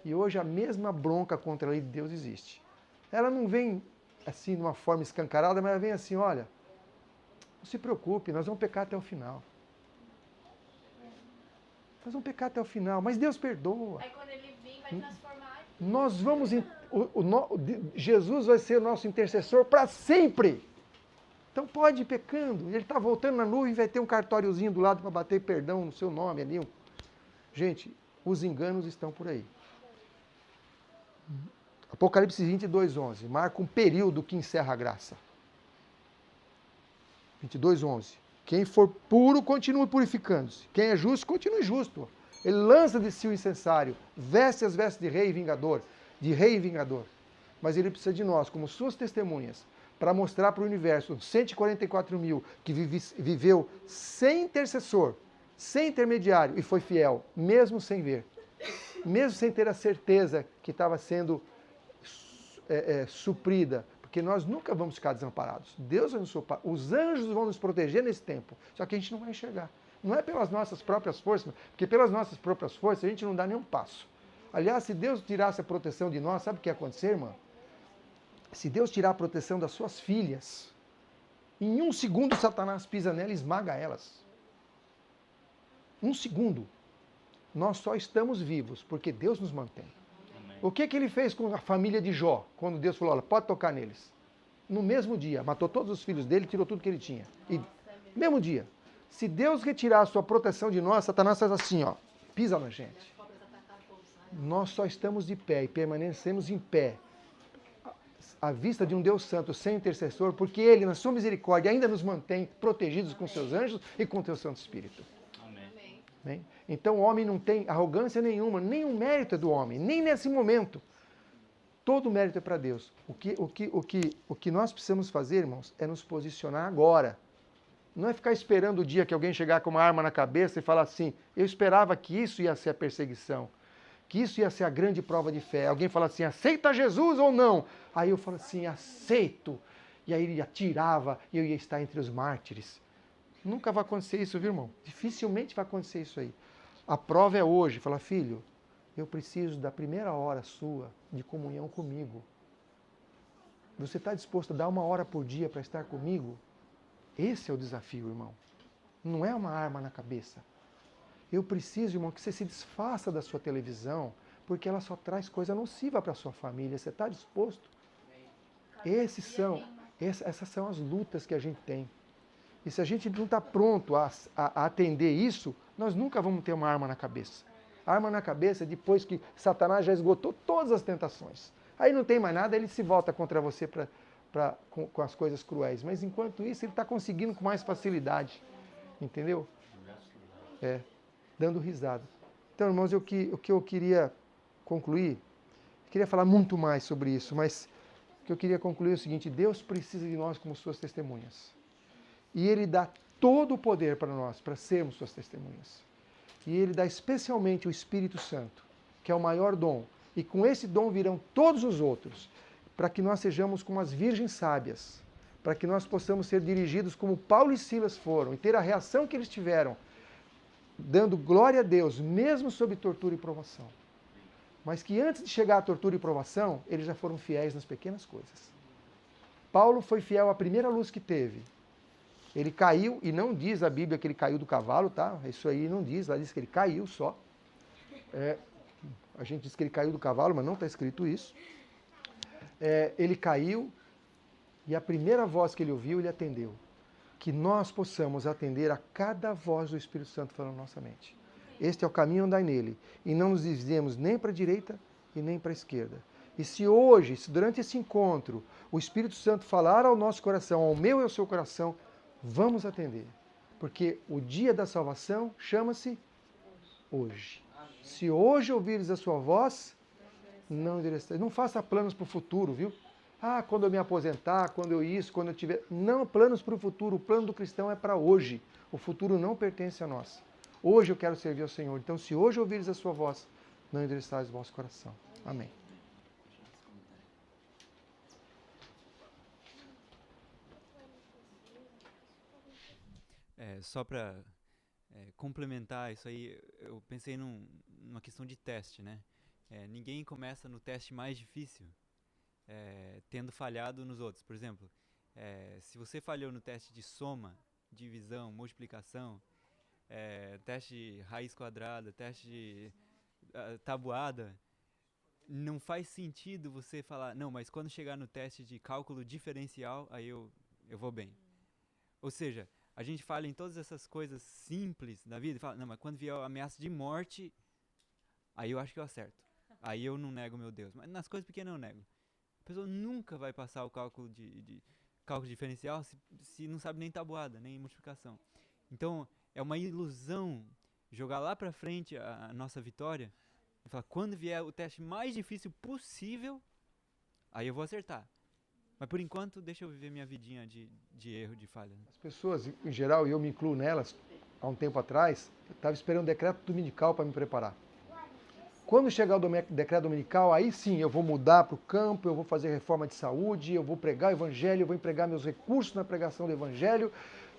E hoje a mesma bronca contra a lei de Deus existe. Ela não vem assim de uma forma escancarada, mas ela vem assim, olha, não se preocupe, nós vamos pecar até o final. Nós vamos pecar até o final, mas Deus perdoa. Aí quando ele vir, vai transformar. Nós vamos... Jesus vai ser o nosso intercessor para sempre. Então pode ir pecando. Ele está voltando na nuvem, vai ter um cartóriozinho do lado para bater perdão no seu nome ali. Gente, os enganos estão por aí. Apocalipse 22:11 marca um período que encerra a graça. 22:11. Quem for puro, continue purificando-se. Quem é justo, continue justo. Ele lança de si o incensário, veste as vestes de rei e vingador, Mas ele precisa de nós, como suas testemunhas, para mostrar para o universo, 144 mil, que viveu sem intercessor, sem intermediário, e foi fiel, mesmo sem ver. Mesmo sem ter a certeza que estava sendo suprida, porque nós nunca vamos ficar desamparados. Deus vai nos soprar, os anjos vão nos proteger nesse tempo, só que a gente não vai enxergar. Não é pelas nossas próprias forças, porque pelas nossas próprias forças a gente não dá nenhum passo. Aliás, se Deus tirasse a proteção de nós, sabe o que ia acontecer, irmão? Se Deus tirar a proteção das suas filhas, em 1 segundo Satanás pisa nela e esmaga elas. 1 segundo. Nós só estamos vivos porque Deus nos mantém. Amém. O que ele fez com a família de Jó, quando Deus falou, olha, pode tocar neles? No mesmo dia, matou todos os filhos dele, tirou tudo que ele tinha. E, mesmo dia. Se Deus retirar a sua proteção de nós, Satanás faz assim, ó, pisa na gente. Nós só estamos de pé e permanecemos em pé à vista de um Deus santo, sem intercessor, porque Ele, na sua misericórdia, ainda nos mantém protegidos com seus anjos e com o teu Santo Espírito. Amém. Amém? Então o homem não tem arrogância nenhuma, nenhum mérito é do homem, nem nesse momento. Todo mérito é para Deus. O que nós precisamos fazer, irmãos, é nos posicionar agora. Não é ficar esperando o dia que alguém chegar com uma arma na cabeça e falar assim, eu esperava que isso ia ser a perseguição, que isso ia ser a grande prova de fé. Alguém fala assim, aceita Jesus ou não? Aí eu falo assim, aceito. E aí ele atirava e eu ia estar entre os mártires. Nunca vai acontecer isso, viu, irmão? Dificilmente vai acontecer isso aí. A prova é hoje. Fala, filho, eu preciso da primeira hora sua de comunhão comigo. Você está disposto a dar 1 hora por dia para estar comigo? Esse é o desafio, irmão. Não é uma arma na cabeça. Eu preciso, irmão, que você se desfaça da sua televisão, porque ela só traz coisa nociva para a sua família. Você está disposto? Essas são as lutas que a gente tem. E se a gente não está pronto a atender isso, nós nunca vamos ter uma arma na cabeça. A arma na cabeça é depois que Satanás já esgotou todas as tentações. Aí não tem mais nada, ele se volta contra você com as coisas cruéis. Mas enquanto isso, ele está conseguindo com mais facilidade. Entendeu? Dando risada. Então, irmãos, o que eu queria concluir, queria falar muito mais sobre isso, mas o que eu queria concluir é o seguinte, Deus precisa de nós como suas testemunhas. E Ele dá todo o poder para nós, para sermos suas testemunhas. E Ele dá especialmente o Espírito Santo, que é o maior dom. E com esse dom virão todos os outros, para que nós sejamos como as virgens sábias, para que nós possamos ser dirigidos como Paulo e Silas foram, e ter a reação que eles tiveram, dando glória a Deus, mesmo sob tortura e provação. Mas que antes de chegar à tortura e provação, eles já foram fiéis nas pequenas coisas. Paulo foi fiel à primeira luz que teve. Ele caiu, e não diz a Bíblia que ele caiu do cavalo, tá? Isso aí não diz, ela diz que ele caiu só. A gente diz que ele caiu do cavalo, mas não está escrito isso. Ele caiu, e a primeira voz que ele ouviu, ele atendeu. Que nós possamos atender a cada voz do Espírito Santo falando na nossa mente. Este é o caminho, andai nele. E não nos desviemos nem para a direita e nem para a esquerda. E se hoje, se durante esse encontro, o Espírito Santo falar ao nosso coração, ao meu e ao seu coração, vamos atender. Porque o dia da salvação chama-se hoje. Se hoje ouvires a sua voz, não endereçareis. Não faça planos para o futuro, viu? Quando eu me aposentar, quando eu isso, quando eu tiver... Não, planos para o futuro. O plano do cristão é para hoje. O futuro não pertence a nós. Hoje eu quero servir ao Senhor. Então, se hoje ouvires a sua voz, não endereçareis o vosso coração. Amém. Só para complementar isso aí, eu pensei numa questão de teste, né? Ninguém começa no teste mais difícil tendo falhado nos outros. Por exemplo, se você falhou no teste de soma, divisão, multiplicação, teste de raiz quadrada, teste de tabuada, não faz sentido você falar, não, mas quando chegar no teste de cálculo diferencial, aí eu vou bem. Ou seja, a gente fala em todas essas coisas simples da vida e fala, não, mas quando vier a ameaça de morte, aí eu acho que eu acerto. Aí eu não nego meu Deus. Mas nas coisas pequenas eu nego. A pessoa nunca vai passar o cálculo cálculo diferencial se não sabe nem tabuada, nem multiplicação. Então, é uma ilusão jogar lá pra frente a nossa vitória, e falar, quando vier o teste mais difícil possível, aí eu vou acertar. Mas por enquanto, deixa eu viver minha vidinha de erro, de falha. As pessoas, em geral, e eu me incluo nelas, há um tempo atrás, eu estava esperando o decreto dominical para me preparar. Quando chegar o decreto dominical, aí sim eu vou mudar para o campo, eu vou fazer reforma de saúde, eu vou pregar o evangelho, eu vou empregar meus recursos na pregação do evangelho,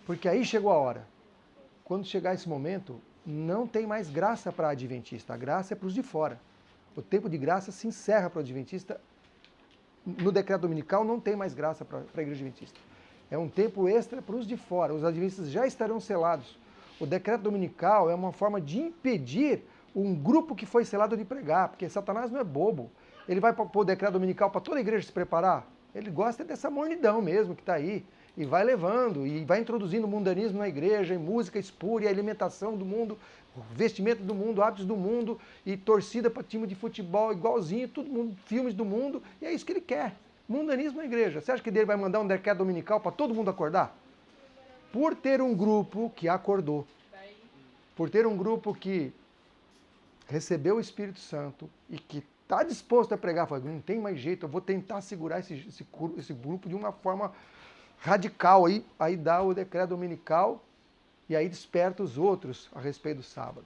porque aí chegou a hora. Quando chegar esse momento, não tem mais graça para adventista, a graça é para os de fora. O tempo de graça se encerra para o adventista. No decreto dominical não tem mais graça para a igreja adventista. É um tempo extra para os de fora. Os adventistas já estarão selados. O decreto dominical é uma forma de impedir um grupo que foi selado de pregar, porque Satanás não é bobo. Ele vai pôr o decreto dominical para toda a igreja se preparar? Ele gosta dessa mornidão mesmo que está aí. E vai levando, e vai introduzindo o mundanismo na igreja, e música espúria, alimentação do mundo, vestimento do mundo, hábitos do mundo, e torcida para time de futebol igualzinho, todo mundo, filmes do mundo, e é isso que ele quer. Mundanismo na igreja. Você acha que ele vai mandar um decreto dominical para todo mundo acordar? Por ter um grupo que acordou, por ter um grupo que recebeu o Espírito Santo e que está disposto a pregar, fala, não tem mais jeito, eu vou tentar segurar esse grupo de uma forma radical, aí dá o decreto dominical e aí desperta os outros a respeito do sábado.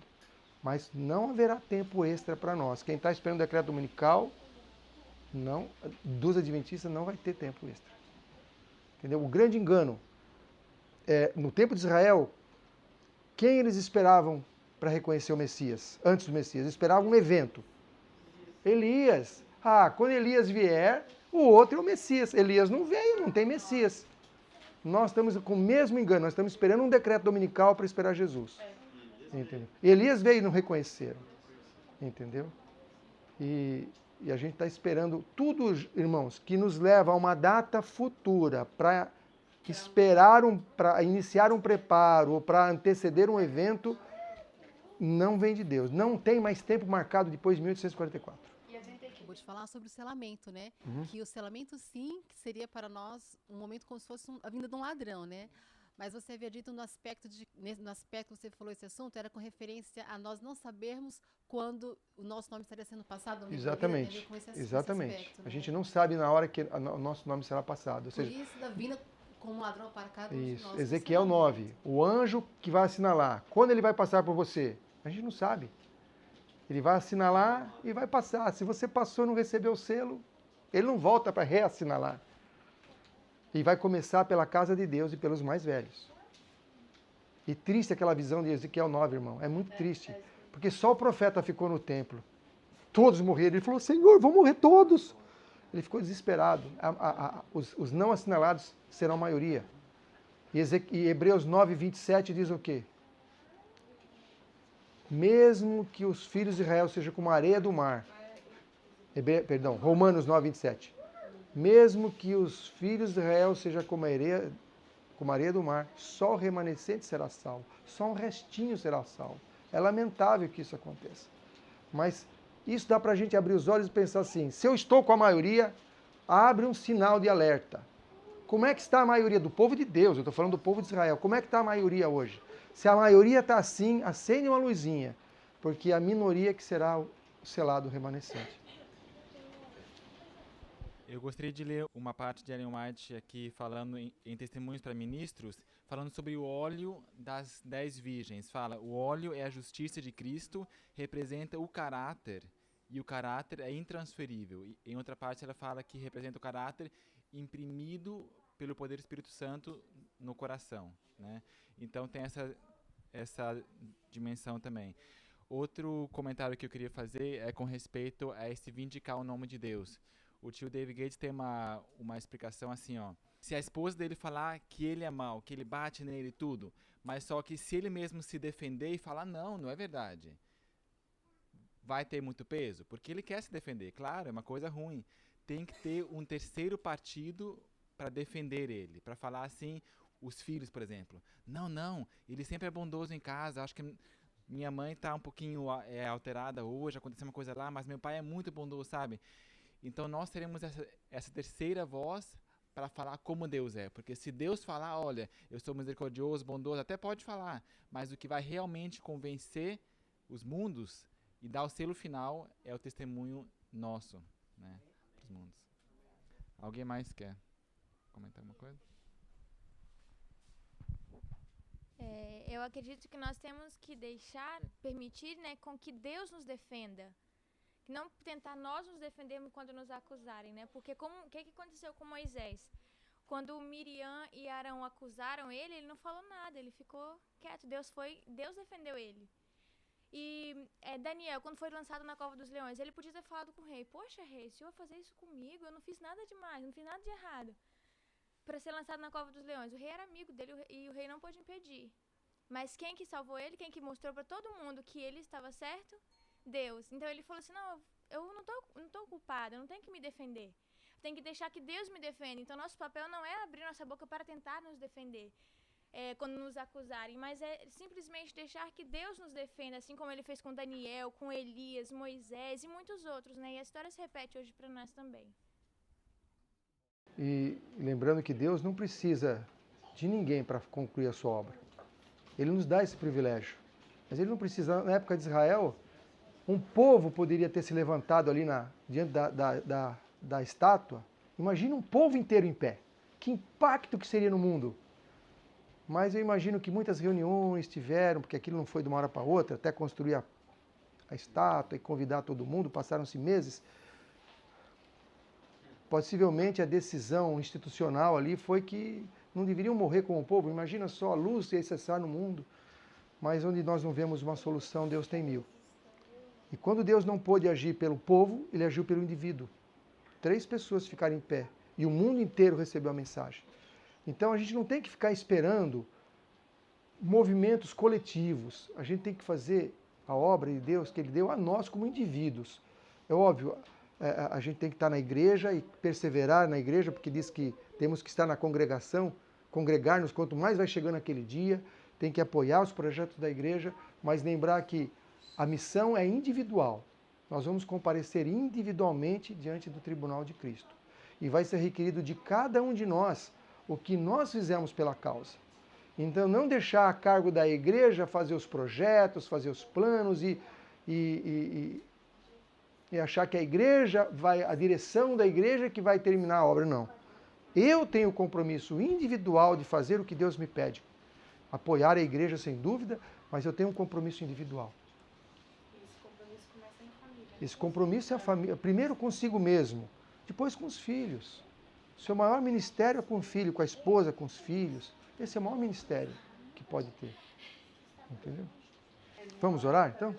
Mas não haverá tempo extra para nós. Quem está esperando o decreto dominical, dos adventistas, não vai ter tempo extra. Entendeu? O grande engano, no tempo de Israel, quem eles esperavam para reconhecer o Messias, antes do Messias? Eles esperavam um evento. Elias. Quando Elias vier, o outro é o Messias. Elias não veio, não tem Messias. Nós estamos com o mesmo engano, nós estamos esperando um decreto dominical para esperar Jesus. Entendeu? Elias veio e não reconheceram. Entendeu? E a gente está esperando tudo, irmãos, que nos leva a uma data futura para esperar, para iniciar um preparo ou para anteceder um evento, não vem de Deus. Não tem mais tempo marcado depois de 1844. Vou te falar sobre o selamento, né? Que o selamento, sim, que seria para nós um momento como se fosse a vinda de um ladrão, né? Mas você havia dito no aspecto que você falou esse assunto, era com referência a nós não sabermos quando o nosso nome estaria sendo passado. Exatamente. Exatamente. Aspecto, a gente não sabe na hora que o nosso nome será passado. Ou seja, por isso, da vinda como ladrão para cá. Isso. Ezequiel 9. O anjo que vai assinalar. Quando ele vai passar por você? A gente não sabe. Ele vai assinalar e vai passar. Se você passou e não recebeu o selo, ele não volta para reassinalar. E vai começar pela casa de Deus e pelos mais velhos. E triste aquela visão de Ezequiel 9, irmão. É muito triste. Porque só o profeta ficou no templo. Todos morreram. Ele falou, Senhor, vão morrer todos. Ele ficou desesperado. Os não assinalados serão a maioria. E Hebreus 9, 27 diz o quê? Mesmo que os filhos de Israel sejam como a areia do mar. Romanos 9, 27. Mesmo que os filhos de Israel sejam como a areia do mar, só o remanescente será salvo. Só um restinho será salvo. É lamentável que isso aconteça. Mas isso dá para a gente abrir os olhos e pensar assim, se eu estou com a maioria, abre um sinal de alerta. Como é que está a maioria do povo de Deus? Eu estou falando do povo de Israel. Como é que está a maioria hoje? Se a maioria está assim, acende uma luzinha, porque é a minoria que será o selado remanescente. Eu gostaria de ler uma parte de Ellen White aqui falando em Testemunhos para Ministros, falando sobre o óleo das 10 virgens. Fala, o óleo é a justiça de Cristo, representa o caráter, e o caráter é intransferível. E, em outra parte ela fala que representa o caráter imprimido pelo poder do Espírito Santo no coração, né? Então tem essa dimensão também. Outro comentário que eu queria fazer é com respeito a esse vindicar o nome de Deus. O tio David Gates tem uma explicação assim, ó. Se a esposa dele falar que ele é mau, que ele bate nele e tudo, mas só que se ele mesmo se defender e falar, não é verdade, vai ter muito peso? Porque ele quer se defender, claro, é uma coisa ruim. Tem que ter um terceiro partido para defender ele, para falar assim, os filhos, por exemplo. Não, ele sempre é bondoso em casa, acho que minha mãe está um pouquinho alterada hoje, aconteceu uma coisa lá, mas meu pai é muito bondoso, sabe? Então nós teremos essa terceira voz para falar como Deus é. Porque se Deus falar, olha, eu sou misericordioso, bondoso, até pode falar, mas o que vai realmente convencer os mundos e dar o selo final é o testemunho nosso, né, para os mundos. Alguém mais quer comentar alguma coisa? Eu acredito que nós temos que permitir, né, com que Deus nos defenda. Não tentar nós nos defendermos quando nos acusarem, né? Porque o que aconteceu com Moisés? Quando Miriam e Arão acusaram ele não falou nada, ele ficou quieto. Deus defendeu ele. E Daniel, quando foi lançado na cova dos leões, ele podia ter falado com o rei: poxa, rei, o senhor vai fazer isso comigo? Eu não fiz nada demais, não fiz nada de errado. Para ser lançado na cova dos leões, o rei era amigo dele e o rei não pôde impedir. Mas quem que salvou ele, quem que mostrou para todo mundo que ele estava certo? Deus. Então ele falou assim: não, eu não tô culpada, eu não tenho que me defender. Tem que deixar que Deus me defenda. Então nosso papel não é abrir nossa boca para tentar nos defender quando nos acusarem, mas é simplesmente deixar que Deus nos defenda, assim como ele fez com Daniel, com Elias, Moisés e muitos outros, né? E a história se repete hoje para nós também. E lembrando que Deus não precisa de ninguém para concluir a sua obra. Ele nos dá esse privilégio. Mas ele não precisa. Na época de Israel, um povo poderia ter se levantado ali diante da estátua. Imagina um povo inteiro em pé. Que impacto que seria no mundo. Mas eu imagino que muitas reuniões tiveram, porque aquilo não foi de uma hora para outra, até construir a estátua e convidar todo mundo, passaram-se meses. Possivelmente a decisão institucional ali foi que não deveriam morrer como o povo. Imagina só, a luz ia cessar no mundo. Mas onde nós não vemos uma solução, Deus tem 1000. E quando Deus não pôde agir pelo povo, ele agiu pelo indivíduo. 3 pessoas ficaram em pé e o mundo inteiro recebeu a mensagem. Então a gente não tem que ficar esperando movimentos coletivos. A gente tem que fazer a obra de Deus que ele deu a nós como indivíduos. É óbvio, a gente tem que estar na igreja e perseverar na igreja, porque diz que temos que estar na congregação, congregar-nos quanto mais vai chegando aquele dia, tem que apoiar os projetos da igreja, mas lembrar que a missão é individual. Nós vamos comparecer individualmente diante do tribunal de Cristo. E vai ser requerido de cada um de nós o que nós fizemos pela causa. Então, não deixar a cargo da igreja fazer os projetos, fazer os planos e achar que a direção da igreja que vai terminar a obra. Não. Eu tenho o compromisso individual de fazer o que Deus me pede. Apoiar a igreja, sem dúvida, mas eu tenho um compromisso individual. Esse compromisso começa em família. Esse compromisso é a família, primeiro consigo mesmo, depois com os filhos. O seu maior ministério é com o filho, com a esposa, com os filhos. Esse é o maior ministério que pode ter. Entendeu? Vamos orar, então?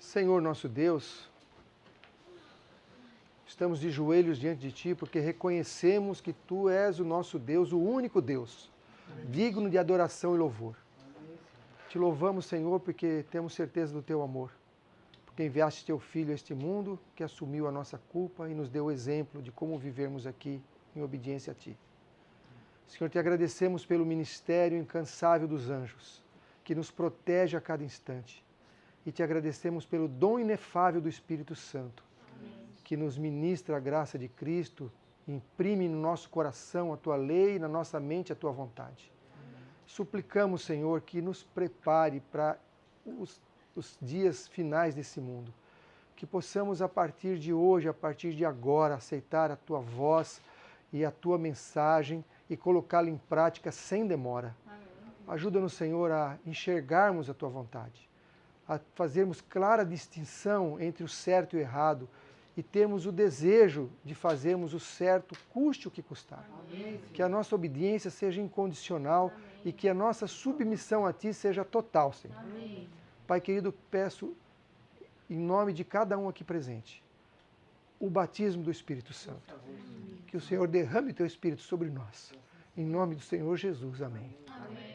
Senhor nosso Deus, estamos de joelhos diante de Ti porque reconhecemos que Tu és o nosso Deus, o único Deus, digno de adoração e louvor. Te louvamos, Senhor, porque temos certeza do Teu amor, porque enviaste Teu Filho a este mundo, que assumiu a nossa culpa e nos deu o exemplo de como vivermos aqui em obediência a Ti. Senhor, Te agradecemos pelo ministério incansável dos anjos, que nos protege a cada instante. E Te agradecemos pelo dom inefável do Espírito Santo, que nos ministra a graça de Cristo, imprime no nosso coração a Tua lei, na nossa mente a Tua vontade. Suplicamos, Senhor, que nos prepare para os dias finais desse mundo. Que possamos, a partir de hoje, a partir de agora, aceitar a Tua voz e a Tua mensagem e colocá-la em prática sem demora. Ajuda-nos, Senhor, a enxergarmos a Tua vontade, a fazermos clara distinção entre o certo e o errado e termos o desejo de fazermos o certo, custe o que custar. Amém. Que a nossa obediência seja incondicional. Amém. E que a nossa submissão a Ti seja total, Senhor. Amém. Pai querido, peço em nome de cada um aqui presente o batismo do Espírito Santo. Amém. Que o Senhor derrame Teu Espírito sobre nós. Em nome do Senhor Jesus. Amém. Amém.